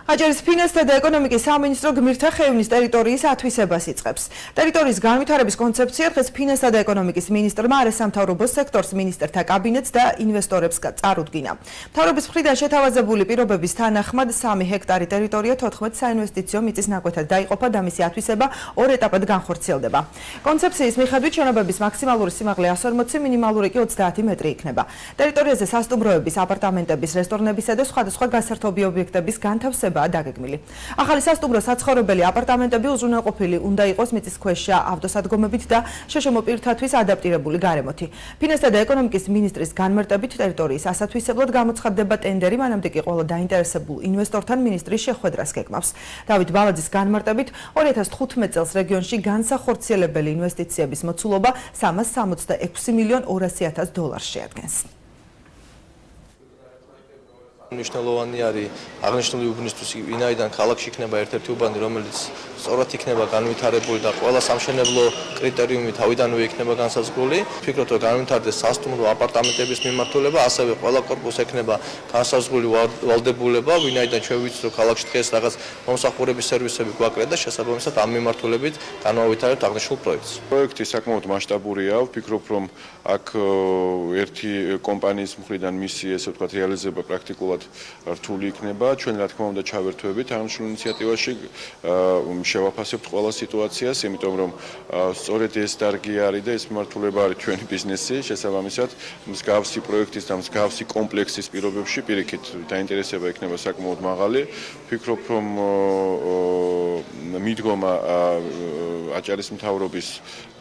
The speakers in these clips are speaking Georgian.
აჭარის ფინანსთა და ეკონომიკის სამინისტრო გმირთა ხეივნის ტერიტორიის ათვისებას იწყებს. ტერიტორიის განვითარების კონცეფცია დღეს ფინანსთა და ეკონომიკის მინისტრმა არასამთავრობო სექტორს, მინისტრთა კაბინეტს და ინვესტორებს წარუდგინა. მთავრობის მხრიდან შეთავაზებული პირობების თანახმად 3 ჰექტარი ტერიტორია 14 საინვესტიციო მიწის ნაკვეთად დაიყოფა და მისი ათვისება 2 ეტაპად განხორციელდება. კონცეფციის მიხედვით შენობების მაქსიმალური სიმაღლე 140, მინიმალური კი 30 მეტრი იქნება. ტერიტორიაზე სასტუმროების, აპარტამენტების, რესტორნებისა და სხვადასხვა გასართობი ობიექტების განთავსება დაგეგმილი. ახალი სასტუმრო საცხოვრებელი აპარტამენტები უზრუნველყოფილი უნდა იყოს მიწისქვეშა ავტოსადგომებით და შეშმო პირთათვის ადაპტირებული გარემოთი. ფინანსთა და ეკონომიკის მინისტრის განმარტებით ტერიტორიის ასათვისებლად გამოცხადდება ტენდერი, მანამდე კი ყველა დაინტერესებულ ინვესტორთან მინისტრის შეხვედრას გეგმავს. დავით ბალაძის განმარტებით 2015 წელს რეგიონში განსახორციელებელი ინვესტიციების მოცულობა 366 მილიონ 200 დოლარს შეადგენს. მნიშვნელოვანი არის აღნიშნული უბნისთვის, ვინაიდან ქალაქში იქნება ერთ-ერთი უბანი, რომელიც სწორად იქნება განვითარებული და ყველა სამშენებლო კრიტერიუმი თავიდანვე იქნება განსაზღვრული. ვფიქრობ, რომ განვითარდეს სასტუმრო აპარტამენტების მიმართულება, ასევე ყველა კორპუსი ექნება განსაზღვრული ვალდებულება, ვინაიდან ჩვენ ვიცით, რომ ქალაქში დღეს რაღაც მომსახურების სერვისები გვაკლია და შესაბამისად ამ მიმართულებით განვავითარებთ აღნიშნულ პროექტს. პროექტი საკმაოდ მასშტაბურია, ვფიქრობ, რომ აქ ერთი კომპანიის მხრიდან მისი, ესე ვთქვათ, რეალიზება პრაქტიკულად რთული იქნება. ჩვენ რა თქმა უნდა ჩავერთვებით აღნიშნულ ინიციატივაში, შევაფასებთ ყველა სიტუაციას, იმიტომ რომ სწორედ ეს დარგი არის და ეს მიმართულება არის ჩვენი ბიზნესი, შესაბამისად მსგავსი პროექტის და მსგავსი კომპლექსის პირობებში პირიქით დაინტერესება იქნება საკმაოდ მაღალი. ვფიქრობ, რომ მიდგომა აჭარის მთავრობის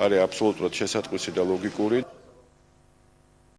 არის აბსოლუტურად შესატყვისი და ლოგიკური.